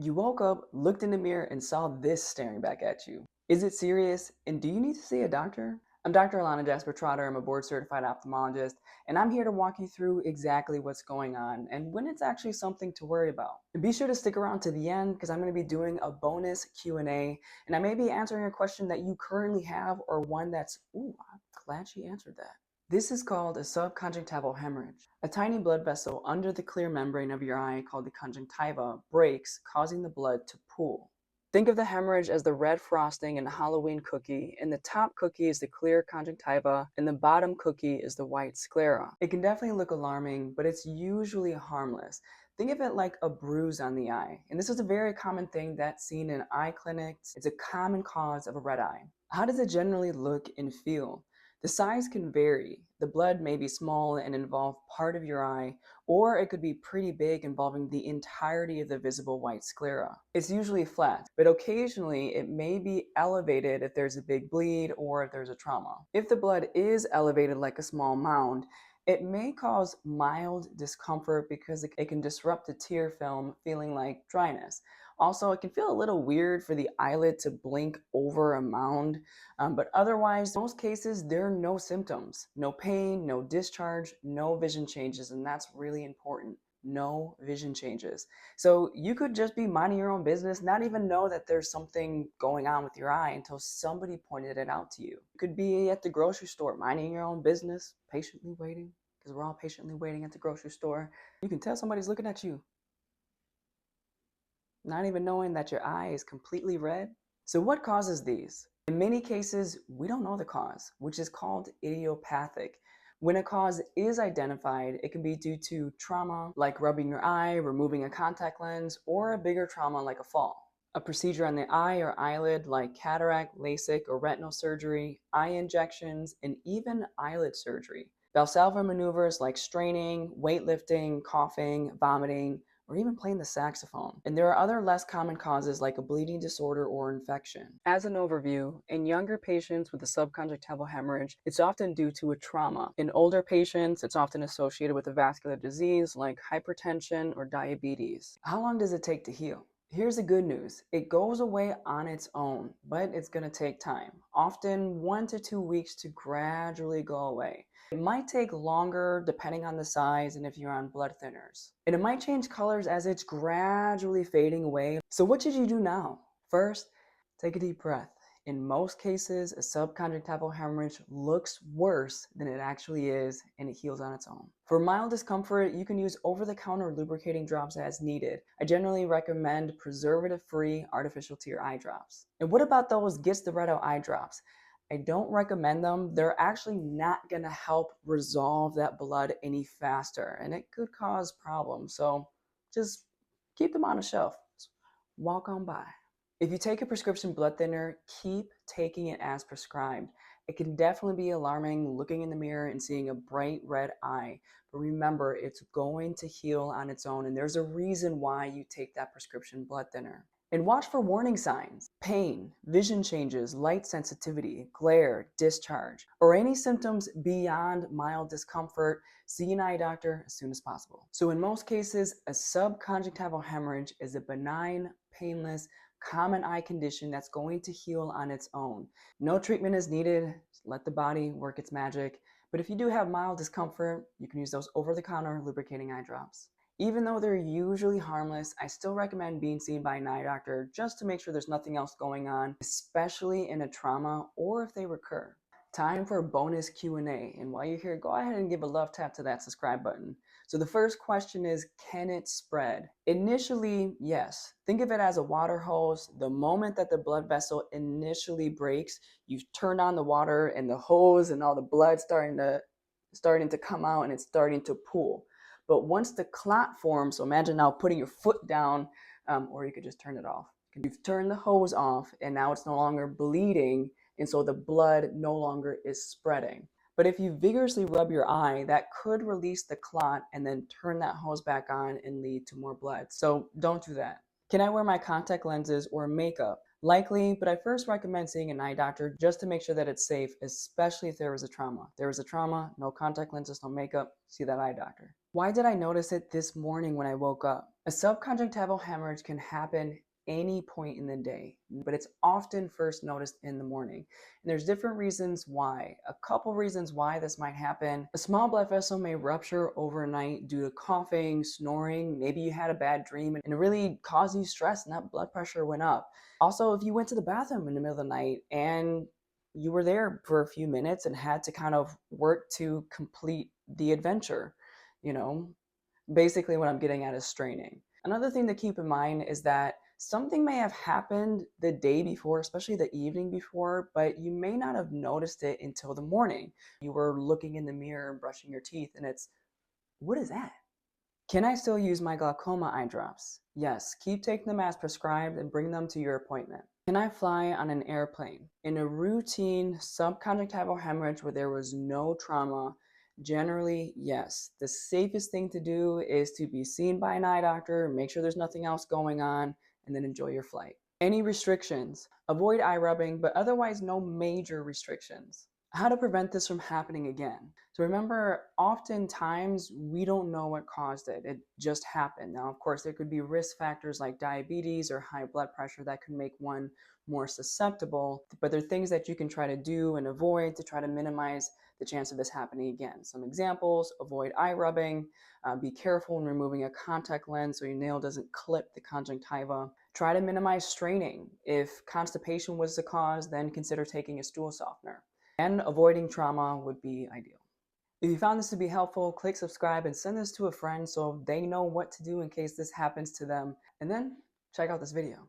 You woke up, looked in the mirror, and saw this staring back at you. Is it serious? And do you need to see a doctor? I'm Dr. Alana Jasper Trotter. I'm a board certified ophthalmologist, and I'm here to walk you through exactly what's going on and when it's actually something to worry about. And be sure to stick around to the end because I'm going to be doing a bonus Q&A, and I may be answering a question that you currently have or one that's, ooh, I'm glad she answered that. This is called a subconjunctival hemorrhage. A tiny blood vessel under the clear membrane of your eye called the conjunctiva breaks, causing the blood to pool. Think of the hemorrhage as the red frosting in a Halloween cookie, and the top cookie is the clear conjunctiva, and the bottom cookie is the white sclera. It can definitely look alarming, but it's usually harmless. Think of it like a bruise on the eye, and this is a very common thing that's seen in eye clinics. It's a common cause of a red eye. How does it generally look and feel? The size can vary. The blood may be small and involve part of your eye, or it could be pretty big, involving the entirety of the visible white sclera. It's usually flat, but occasionally it may be elevated if there's a big bleed or if there's a trauma. If the blood is elevated like a small mound, it may cause mild discomfort because it can disrupt the tear film, feeling like dryness. Also, it can feel a little weird for the eyelid to blink over a mound, but otherwise, in most cases, there are no symptoms, no pain, no discharge, no vision changes, and that's really important. No vision changes. So you could just be minding your own business, not even know that there's something going on with your eye until somebody pointed it out to you. You could be at the grocery store, minding your own business, patiently waiting, because we're all patiently waiting at the grocery store. You can tell somebody's looking at you, not even knowing that your eye is completely red. So what causes these? In many cases, we don't know the cause, which is called idiopathic. When a cause is identified, it can be due to trauma, like rubbing your eye, removing a contact lens, or a bigger trauma like a fall. A procedure on the eye or eyelid like cataract, LASIK, or retinal surgery, eye injections, and even eyelid surgery. Valsalva maneuvers like straining, weightlifting, coughing, vomiting, or even playing the saxophone. And there are other less common causes like a bleeding disorder or infection. As an overview, in younger patients with a subconjunctival hemorrhage, it's often due to a trauma. In older patients, it's often associated with a vascular disease like hypertension or diabetes. How long does it take to heal? Here's the good news. It goes away on its own, but it's going to take time, often 1 to 2 weeks to gradually go away. It might take longer depending on the size and if you're on blood thinners. And it might change colors as it's gradually fading away. So what should you do now? First, take a deep breath. In most cases, a subconjunctival hemorrhage looks worse than it actually is, and it heals on its own. For mild discomfort, you can use over-the-counter lubricating drops as needed. I generally recommend preservative-free artificial tear eye drops. And what about those Gets the Red Out eye drops? I don't recommend them. They're actually not going to help resolve that blood any faster, and it could cause problems. So just keep them on a shelf. Walk on by. If you take a prescription blood thinner, keep taking it as prescribed. It can definitely be alarming looking in the mirror and seeing a bright red eye, but remember, it's going to heal on its own, and there's a reason why you take that prescription blood thinner. And watch for warning signs: pain, vision changes, light sensitivity, glare, discharge, or any symptoms beyond mild discomfort. See an eye doctor as soon as possible. So in most cases, a subconjunctival hemorrhage is a benign, painless, common eye condition that's going to heal on its own. No treatment is needed. Just let the body work its magic. But if you do have mild discomfort, you can use those over-the-counter lubricating eye drops. Even though they're usually harmless, I still recommend being seen by an eye doctor just to make sure there's nothing else going on, especially in a trauma or if they recur. Time for a bonus Q&A, and while you're here, go ahead and give a love tap to that subscribe button. So the first question is, can it spread? Initially, yes. Think of it as a water hose. The moment that the blood vessel initially breaks, you turn on the water and the hose and all the blood starting to come out, and it's starting to pool. But once the clot forms, so imagine now putting your foot down, or you could just turn it off. You've turned the hose off, and now it's no longer bleeding, and so the blood no longer is spreading. But if you vigorously rub your eye, that could release the clot and then turn that hose back on and lead to more blood. So don't do that. Can I wear my contact lenses or makeup? Likely, but I first recommend seeing an eye doctor just to make sure that it's safe, especially if there was a trauma. If there was a trauma, no contact lenses, no makeup, see that eye doctor. Why did I notice it this morning when I woke up? A subconjunctival hemorrhage can happen any point in the day, but it's often first noticed in the morning. And there's different reasons why. A couple reasons why this might happen. A small blood vessel may rupture overnight due to coughing, snoring, maybe you had a bad dream and it really caused you stress and that blood pressure went up. Also, if you went to the bathroom in the middle of the night and you were there for a few minutes and had to kind of work to complete the adventure, you know, basically what I'm getting at is straining. Another thing to keep in mind is that something may have happened the day before, especially the evening before, but you may not have noticed it until the morning. You were looking in the mirror and brushing your teeth, and it's, what is that? Can I still use my glaucoma eye drops? Yes, keep taking them as prescribed and bring them to your appointment. Can I fly on an airplane? In a routine subconjunctival hemorrhage where there was no trauma, generally, yes. The safest thing to do is to be seen by an eye doctor, make sure there's nothing else going on, and then enjoy your flight. Any restrictions? Avoid eye rubbing, but otherwise no major restrictions. How to prevent this from happening again? So remember, oftentimes we don't know what caused it. It just happened. Now, of course, there could be risk factors like diabetes or high blood pressure that could make one more susceptible, but there are things that you can try to do and avoid to try to minimize the chance of this happening again. Some examples: avoid eye rubbing, be careful when removing a contact lens so your nail doesn't clip the conjunctiva. Try to minimize straining. If constipation was the cause, then consider taking a stool softener. And avoiding trauma would be ideal. If you found this to be helpful, click subscribe and send this to a friend so they know what to do in case this happens to them. And then check out this video.